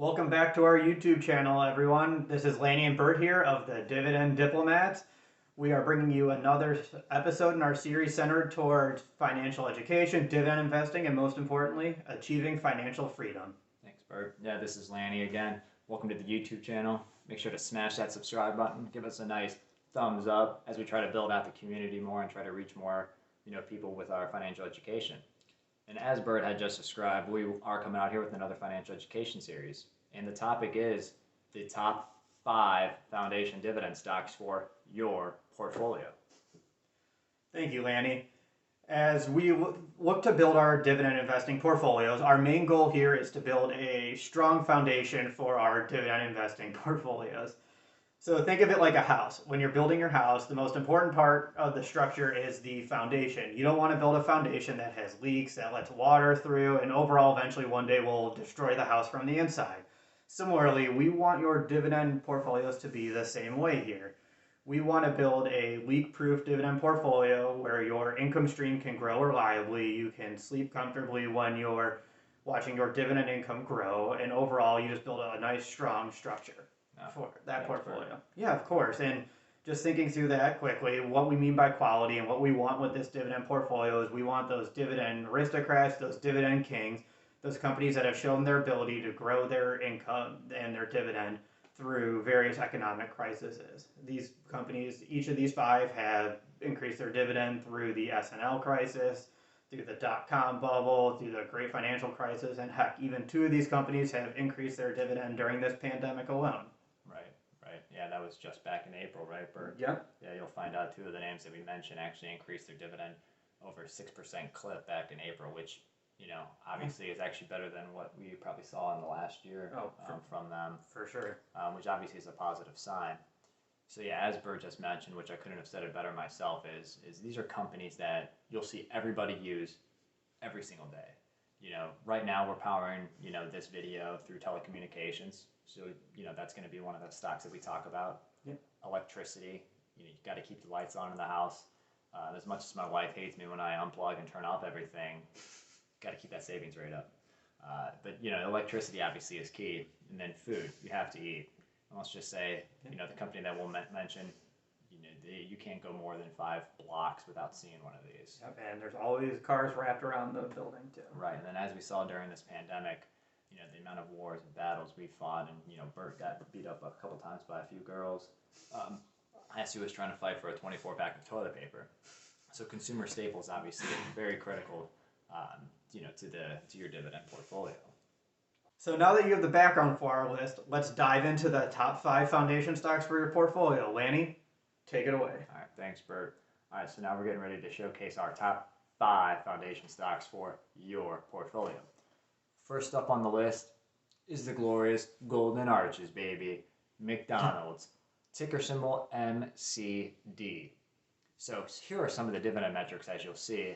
Welcome back to our YouTube channel, everyone. This is Lanny and Bert here of the Dividend Diplomats. We are bringing you another episode in our series centered towards financial education, dividend investing, and most importantly, achieving financial freedom. Thanks, Bert. Yeah, this is Lanny again. Welcome to the YouTube channel. Make sure to smash that subscribe button. Give us a nice thumbs up as we try to build out the community more and try to reach more, people with our financial education. And as Bert had just described, we are coming out here with another financial education series. And the topic is the top 5 foundation dividend stocks for your portfolio. Thank you, Lanny. As we look to build our dividend investing portfolios, our main goal here is to build a strong foundation for our dividend investing portfolios. So think of it like a house. When you're building your house, the most important part of the structure is the foundation. You don't want to build a foundation that has leaks, that lets water through, and overall eventually one day will destroy the house from the inside. Similarly, we want your dividend portfolios to be the same way here. We want to build a leak-proof dividend portfolio where your income stream can grow reliably, you can sleep comfortably when you're watching your dividend income grow, and overall you just build a nice, strong structure for that portfolio. Yeah, of course. And just thinking through that quickly, what we mean by quality and what we want with this dividend portfolio is we want those dividend aristocrats, those dividend kings, those companies that have shown their ability to grow their income and their dividend through various economic crises. These companies, each of these 5 have increased their dividend through the S&L crisis, through the dot-com bubble, through the great financial crisis, and heck, even 2 of these companies have increased their dividend during this pandemic alone. Right. Yeah, that was just back in April, right, Bert? Yep. Yeah, you'll find out 2 of the names that we mentioned actually increased their dividend over 6% clip back in April, which, obviously is actually better than what we probably saw in the last year from them. For sure. Which obviously is a positive sign. So yeah, as Bert just mentioned, which I couldn't have said it better myself, is these are companies that you'll see everybody use every single day. Right now we're powering, this video through telecommunications. So, that's going to be one of the stocks that we talk about. Yep. Electricity, you got to keep the lights on in the house. As much as my wife hates me when I unplug and turn off everything, got to keep that savings rate up. But, electricity obviously is key. And then food, you have to eat. And let's just say, the company that we'll mention, you can't go more than 5 blocks without seeing one of these. Yep, and there's always cars wrapped around the building too. Right, and then as we saw during this pandemic, the amount of wars and battles we fought, and, Bert got beat up a couple times by a few girls as he was trying to fight for a 24-pack of toilet paper. So consumer staples obviously are very critical, to your dividend portfolio. So now that you have the background for our list, let's dive into the top 5 foundation stocks for your portfolio. Lanny, take it away. All right, thanks, Bert. All right, so now we're getting ready to showcase our top 5 foundation stocks for your portfolio. First up on the list is the glorious Golden Arches, baby. McDonald's, ticker symbol MCD. So here are some of the dividend metrics, as you'll see,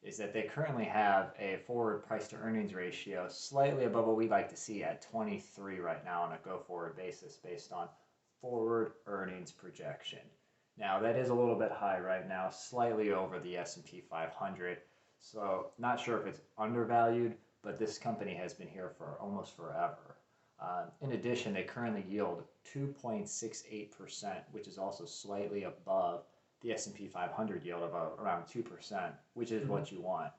is that they currently have a forward price to earnings ratio slightly above what we'd like to see at 23 right now on a go-forward basis based on forward earnings projection. Now, that is a little bit high right now, slightly over the S&P 500. So not sure if it's undervalued, but this company has been here for almost forever. In addition, they currently yield 2.68%, which is also slightly above the S&P 500 yield of around 2%, which is what you want.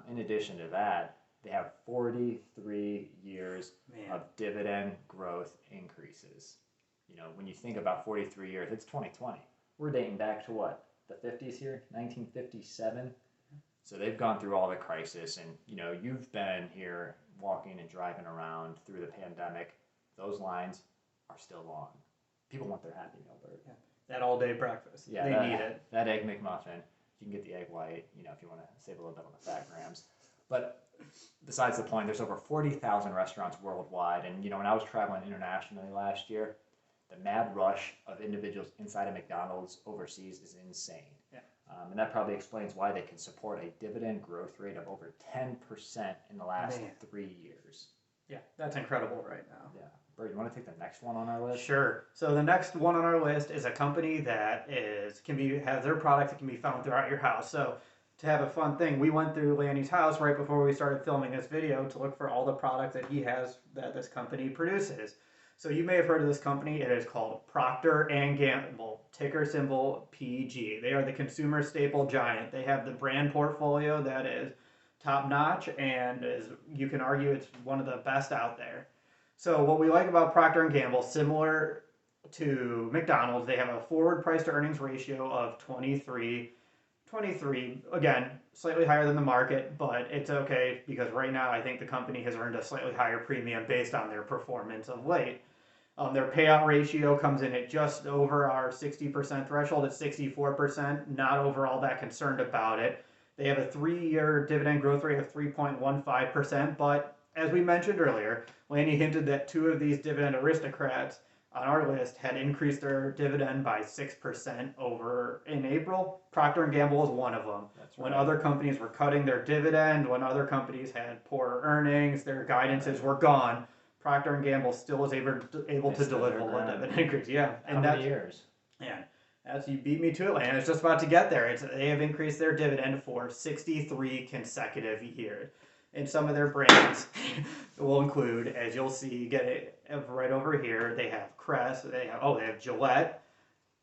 In addition to that, they have 43 years of dividend growth increases. When you think about 43 years, it's 2020. We're dating back to what? The 50s here? 1957? So they've gone through all the crisis, and you've been here walking and driving around through the pandemic. Those lines are still long. People want their Happy Meal, Bert. Yeah. That all-day breakfast. Yeah, they need it. That Egg McMuffin. You can get the egg white, if you want to save a little bit on the fat grams. But besides the point, there's over 40,000 restaurants worldwide, and when I was traveling internationally last year, the mad rush of individuals inside of McDonald's overseas is insane. Yeah. And that probably explains why they can support a dividend growth rate of over 10% in the last 3 years. Yeah, that's incredible right now. Yeah. Bert, you want to take the next one on our list? Sure. So the next one on our list is a company that has their product that can be found throughout your house. So to have a fun thing, we went through Lanny's house right before we started filming this video to look for all the products that he has that this company produces. So you may have heard of this company. It is called Procter and Gamble, ticker symbol PG. They are the consumer staple giant. They have the brand portfolio that is top notch, and you can argue it's one of the best out there. So what we like about Procter and Gamble, similar to McDonald's, they have a forward price to earnings ratio of 23. 23, again, slightly higher than the market, but it's okay because right now I think the company has earned a slightly higher premium based on their performance of late. Their payout ratio comes in at just over our 60% threshold at 64%. Not overall that concerned about it. They have a 3-year dividend growth rate of 3.15%, but as we mentioned earlier, Lanny hinted that 2 of these dividend aristocrats on our list had increased their dividend by 6% over in April. Procter & Gamble was one of them. That's right. When other companies were cutting their dividend, when other companies had poor earnings, their guidances were gone, Procter & Gamble still was able to deliver a dividend increase. Yeah. How many years? Yeah. As you beat me to it, Lan. It's just about to get there. They have increased their dividend for 63 consecutive years. And some of their brands will include, as you'll see, get it right over here. They have Crest. They have Gillette.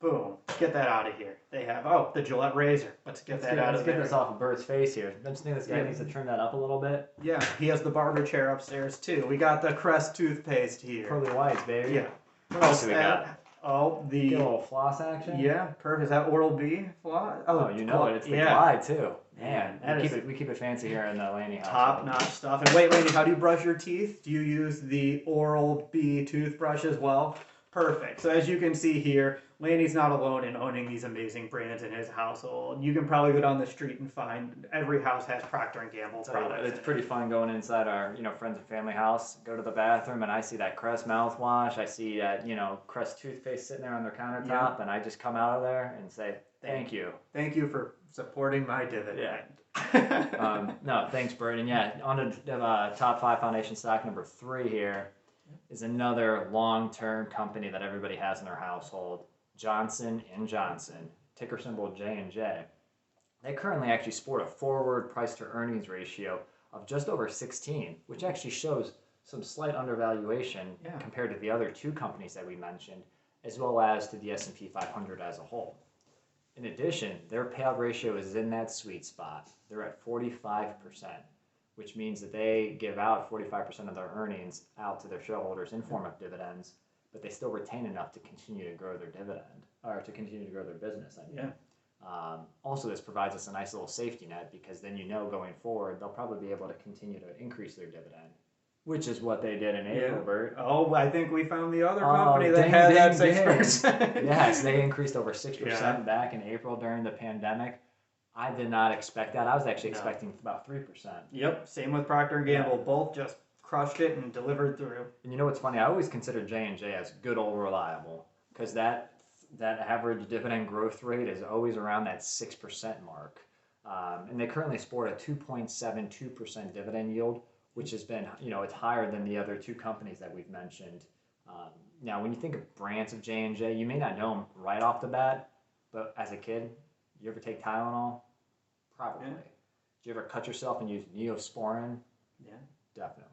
Boom. Get that out of here. They have the Gillette razor. Let's get that out of there. Let's get this off of Bert's face here. Don't you think this guy needs to turn that up a little bit? Yeah. He has the barber chair upstairs too. We got the Crest toothpaste here. Pearly whites, baby. Yeah. What else do we got? The get a little floss action. Yeah, perfect. Is that Oral-B floss? Oh, you know it. It's the Glide too. Man, we keep it fancy here in the Lanny house. Top-notch stuff. And wait, Lanny, how do you brush your teeth? Do you use the Oral-B toothbrush as well? Perfect. So as you can see here, Lanny's not alone in owning these amazing brands in his household. You can probably go down the street and find every house has Procter & Gamble products. It's pretty fun going inside our friends and family house, go to the bathroom, and I see that Crest mouthwash. I see that Crest toothpaste sitting there on their countertop, and I just come out of there and say thank you. Thank you for supporting my dividend. Yeah. No, thanks, Bert. And yeah, on to top 5 foundation stock number 3 here is another long-term company that everybody has in their household. Johnson & Johnson, ticker symbol J&J. They currently actually sport a forward price to earnings ratio of just over 16, which actually shows some slight undervaluation compared to the other 2 companies that we mentioned, as well as to the S&P 500 as a whole. In addition, their payout ratio is in that sweet spot. They're at 45%, which means that they give out 45% of their earnings out to their shareholders in form of dividends, but they still retain enough to continue to grow their dividend, or to continue to grow their business. Also, this provides us a nice little safety net because then going forward, they'll probably be able to continue to increase their dividend, which is what they did in April, Bert. Oh, I think we found the other company that had that 6%. Yes, they increased over 6% back in April during the pandemic. I did not expect that. I was actually expecting about 3%. Yep, same with Procter & Gamble. Both just crushed it and delivered through. And you know what's funny? I always consider J&J as good old reliable because that average dividend growth rate is always around that 6% mark. And they currently sport a 2.72% dividend yield, which has been, it's higher than the other 2 companies that we've mentioned. Now, when you think of brands of J&J, you may not know them right off the bat, but as a kid, you ever take Tylenol? Probably. Did you ever cut yourself and use Neosporin? Yeah. Definitely.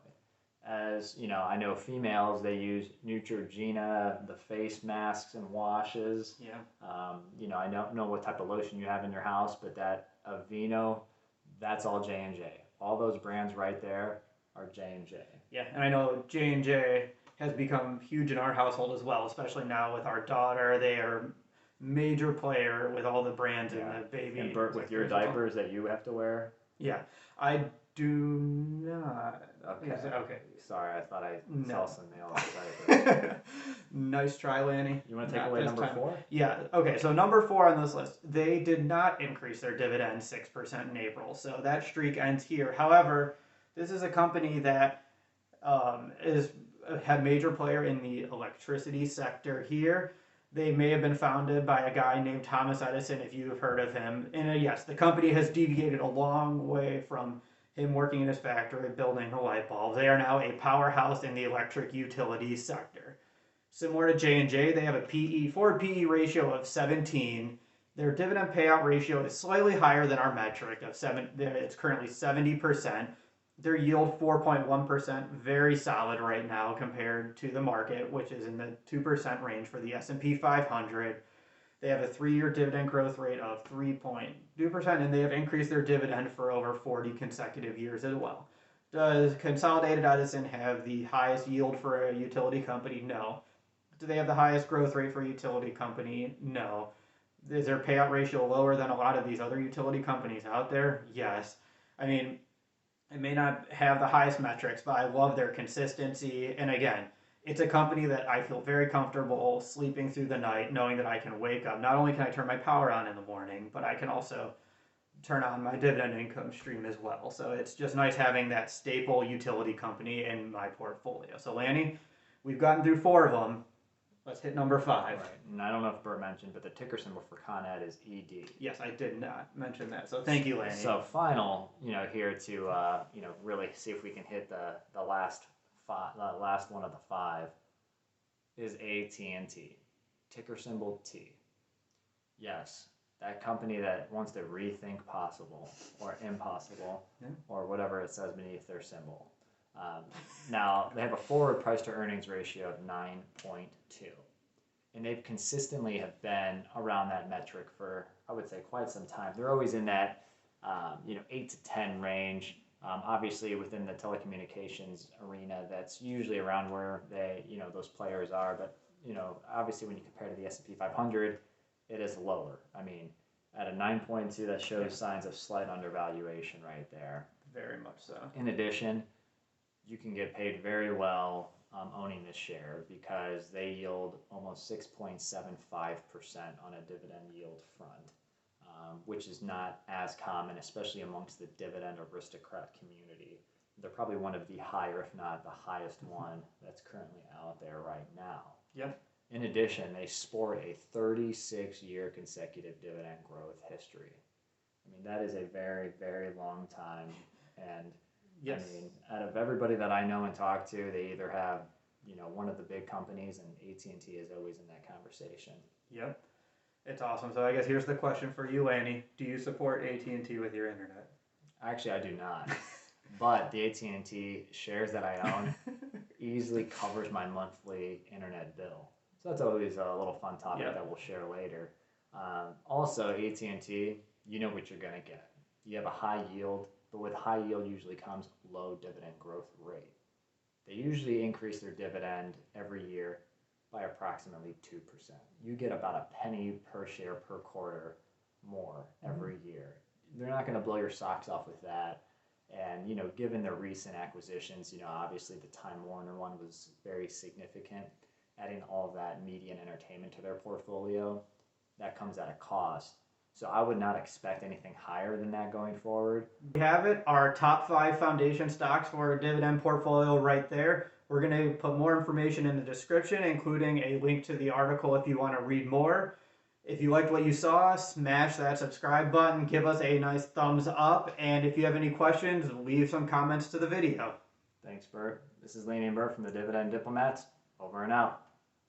As I know females, they use Neutrogena, the face masks and washes. Yeah. I don't know what type of lotion you have in your house, but that Aveeno, that's all J&J. All those brands right there are J&J. Yeah, and I know J&J has become huge in our household as well, especially now with our daughter. They are major player with all the brands in the baby. And Bert, with your diapers that you have to wear? Yeah, I do not. Okay. Sorry, I thought I saw some nails on diapers. Nice try, Lanny. You want to take away number 4? Yeah. Okay, so number 4 on this list, they did not increase their dividend 6% in April, so that streak ends here. However, this is a company that is a major player in the electricity sector here. They may have been founded by a guy named Thomas Edison, if you've heard of him. And yes, the company has deviated a long way from him working in his factory building the light bulbs. They are now a powerhouse in the electric utility sector. Similar to J&J, they have a forward PE ratio of 17 Their dividend payout ratio is slightly higher than our metric of 7. It's currently 70%. Their yield 4.1%, very solid right now compared to the market, which is in the 2% range for the S&P 500. They have a 3-year dividend growth rate of 3.2%, and they have increased their dividend for over 40 consecutive years as well. Does Consolidated Edison have the highest yield for a utility company? No. Do they have the highest growth rate for a utility company? No. Is their payout ratio lower than a lot of these other utility companies out there? Yes. I mean, it may not have the highest metrics, but I love their consistency. And again, it's a company that I feel very comfortable sleeping through the night, knowing that I can wake up. Not only can I turn my power on in the morning, but I can also turn on my dividend income stream as well. So it's just nice having that staple utility company in my portfolio. So Lanny, we've gotten through 4 of them. Let's hit number 5. Right. And I don't know if Bert mentioned, but the ticker symbol for Con Ed is ED. Yes, I did not mention that. So thank you, Lanny. So final, here to really see if we can hit the last one of the 5 is AT&T, ticker symbol T. Yes, that company that wants to rethink possible or impossible, or whatever it says beneath their symbol. Now, they have a forward price to earnings ratio of 9.2. And they've consistently have been around that metric for, I would say, quite some time. They're always in that, 8 to 10 range. Obviously, within the telecommunications arena, that's usually around where those players are. But, obviously, when you compare to the S&P 500, it is lower. I mean, at a 9.2, that shows signs of slight undervaluation right there. Very much so. In addition, you can get paid very well owning this share because they yield almost 6.75% on a dividend yield front, which is not as common, especially amongst the dividend aristocrat community. They're probably one of the higher, if not the highest one that's currently out there right now. Yep. In addition, they sport a 36-year consecutive dividend growth history. I mean, that is a very, very long time. And yes. I mean, out of everybody that I know and talk to, they either have, one of the big companies, and AT&T is always in that conversation. Yep. It's awesome. So I guess here's the question for you, Lanny. Do you support AT&T with your internet? Actually, I do not. But the AT&T shares that I own easily covers my monthly internet bill. So that's always a little fun topic that we'll share later. Also, AT&T, you know what you're going to get. You have a high yield, but with high yield usually comes low dividend growth rate. They usually increase their dividend every year by approximately 2%. You get about a penny per share per quarter more every year. They're not going to blow your socks off with that. And, given their recent acquisitions, obviously the Time Warner one was very significant. Adding all of that media and entertainment to their portfolio, that comes at a cost. So I would not expect anything higher than that going forward. We have it, our top 5 foundation stocks for our dividend portfolio right there. We're going to put more information in the description, including a link to the article if you want to read more. If you liked what you saw, smash that subscribe button, give us a nice thumbs up, and if you have any questions, leave some comments to the video. Thanks, Bert. This is Laney and Bert from the Dividend Diplomats. Over and out.